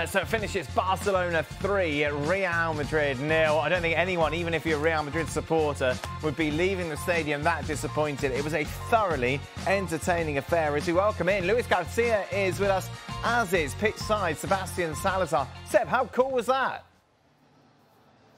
So it finishes Barcelona 3 at Real Madrid 0. I don't think anyone, even if you're a Real Madrid supporter, would be leaving the stadium that disappointed. It was a thoroughly entertaining affair. As we welcome in, Luis Garcia is with us, as is pitch side Sebastian Salazar. Seb, how cool was that?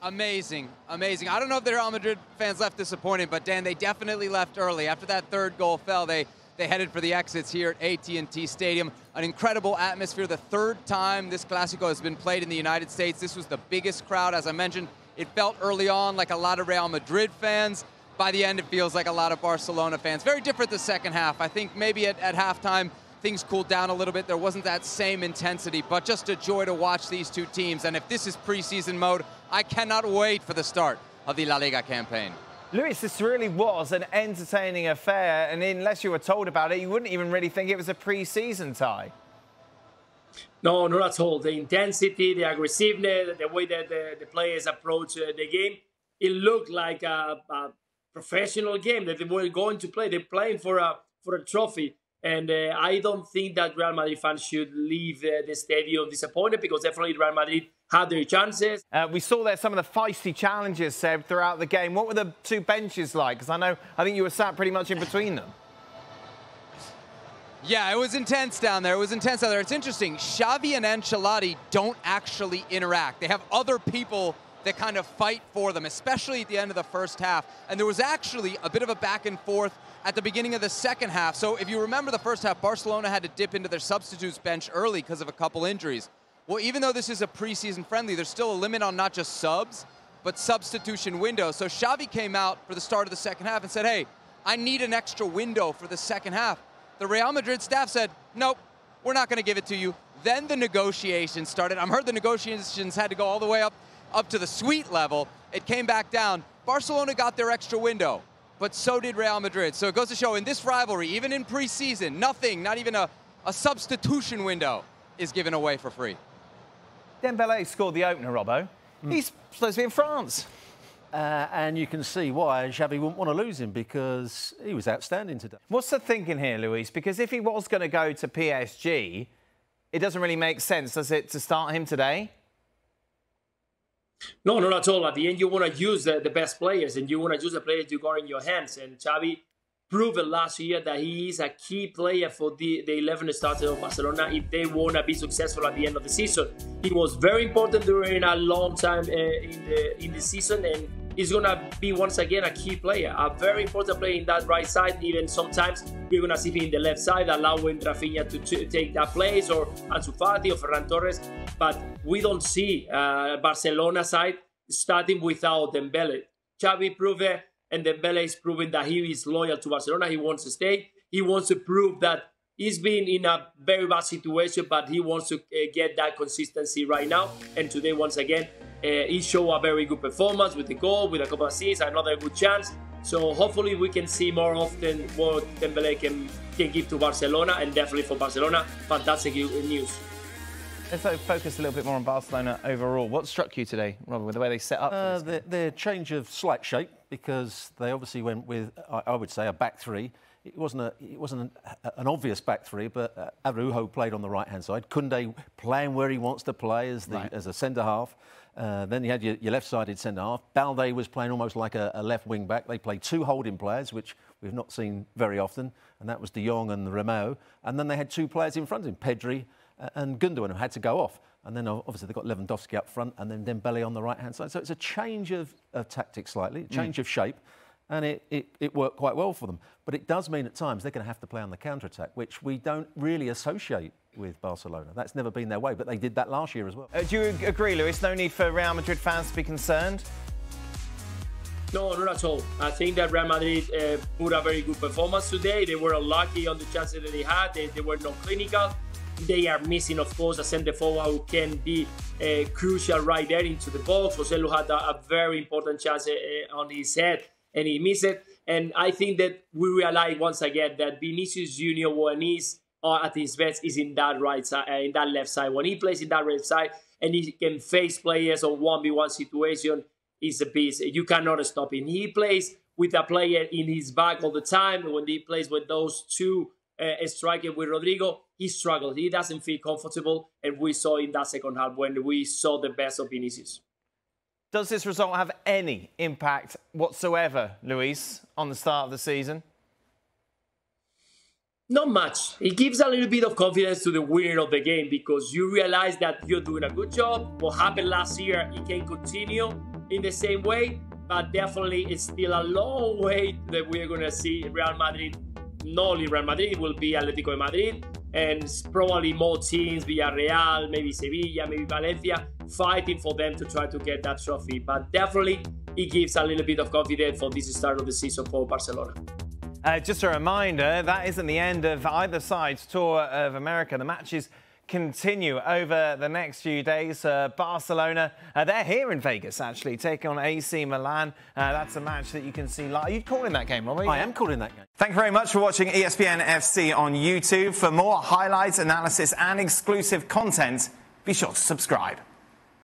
Amazing, amazing. I don't know if the Real Madrid fans left disappointed, but Dan, they definitely left early. After that third goal fell, they headed for the exits here at AT&T Stadium. An incredible atmosphere. The third time this Clásico has been played in the United States. This was the biggest crowd. As I mentioned, it felt early on like a lot of Real Madrid fans. By the end, it feels like a lot of Barcelona fans. Very different the second half. I think maybe at halftime, things cooled down a little bit. There wasn't that same intensity, but just a joy to watch these two teams. And if this is preseason mode, I cannot wait for the start of the La Liga campaign. Luis, this really was an entertaining affair, and unless you were told about it, you wouldn't even really think it was a pre-season tie. No, not at all. The intensity, the aggressiveness, the way that the players approach the game, it looked like a professional game that they were going to play. They're playing for a trophy. And I don't think that Real Madrid fans should leave the stadium disappointed, because definitely Real Madrid had their chances. We saw there some of the feisty challenges, Seb, throughout the game. What were the two benches like? Because I think you were sat pretty much in between them. Yeah, it was intense down there. It was intense down there. It's interesting. Xavi and Ancelotti don't actually interact. They have other people that kind of fight for them, especially at the end of the first half. And there was actually a bit of a back and forth at the beginning of the second half. So if you remember the first half, Barcelona had to dip into their substitutes bench early because of a couple injuries. Well, even though this is a preseason friendly, there's still a limit on not just subs, but substitution windows. So Xavi came out for the start of the second half and said, hey, I need an extra window for the second half. The Real Madrid staff said, nope, we're not going to give it to you. Then the negotiations started. I've heard the negotiations had to go all the way up to the suite level. It came back down. Barcelona got their extra window, but so did Real Madrid. So it goes to show in this rivalry, even in preseason, nothing, not even a substitution window is given away for free. Dembele scored the opener, Robbo. He's supposed to be in France. And you can see why Xavi wouldn't want to lose him, because he was outstanding today. What's the thinking here, Luis? Because if he was going to go to PSG, it doesn't really make sense, does it, to start him today? No, not at all. At the end, you want to use the best players, and you want to use the players you got in your hands. And Xavi proved last year that he is a key player for the 11 starters of Barcelona if they want to be successful at the end of the season. He was very important during a long time in the season, and he's going to be once again a key player, a very important player in that right side. Even sometimes we're going to see him in the left side, allowing Rafinha to take that place, or Ansu Fati or Ferran Torres. But we don't see Barcelona side starting without Dembele. Xavi proved it, and Dembele is proving that he is loyal to Barcelona. He wants to stay. He wants to prove that he's been in a very bad situation, but he wants to get that consistency right now. And today, once again, he showed a very good performance with the goal, with a couple of assists, another good chance. So hopefully we can see more often what Dembele can give to Barcelona, and definitely for Barcelona, fantastic news. Let's focus a little bit more on Barcelona overall. What struck you today, Robert, with the way they set up? Their change of slight shape, because they obviously went with, I would say, a back three. It wasn't an obvious back three, but Araujo played on the right-hand side. Koundé playing where he wants to play as a centre-half. Then you had your left-sided centre-half. Balde was playing almost like a left wing-back. They played two holding players, which we've not seen very often, and that was De Jong and Romeu. And then they had two players in front of him, Pedri and Gundogan, who had to go off. And then obviously they've got Lewandowski up front, and then Dembele on the right-hand side. So it's a change of tactics slightly, a change of shape. And it worked quite well for them. But it does mean at times they're going to have to play on the counter-attack, which we don't really associate with Barcelona. That's never been their way, but they did that last year as well. Do you agree, Luis? No need for Real Madrid fans to be concerned? No, not at all. I think that Real Madrid put a very good performance today. They were unlucky on the chances that they had. They were not clinical. They are missing, of course, a centre forward who can be crucial right there into the box. Joselu had a very important chance on his head, and he missed it. And I think that we realize once again that Vinicius Junior, when he's at his best, is in that right side, in that left side. When he plays in that left side and he can face players on 1v1 situation, he's a beast. You cannot stop him. He plays with a player in his back all the time. When he plays with those two striker with Rodrigo, he struggled. He doesn't feel comfortable, and we saw in that second half when we saw the best of Vinicius. Does this result have any impact whatsoever, Luis, on the start of the season? Not much. It gives a little bit of confidence to the winner of the game because you realize that you're doing a good job. What happened last year, it can continue in the same way, but definitely it's still a long way that we're going to see Real Madrid. Not only Real Madrid, it will be Atletico de Madrid, and probably more teams, Villarreal, maybe Sevilla, maybe Valencia, fighting for them to try to get that trophy. But definitely, it gives a little bit of confidence for this start of the season for Barcelona. Just a reminder, that isn't the end of either side's tour of America. The matches continue over the next few days. Barcelona, they're here in Vegas, actually, taking on AC Milan. That's a match that you can see live. Are you calling that game, Robbie? I am calling that game. Thank you very much for watching ESPN FC on YouTube. For more highlights, analysis and exclusive content, be sure to subscribe.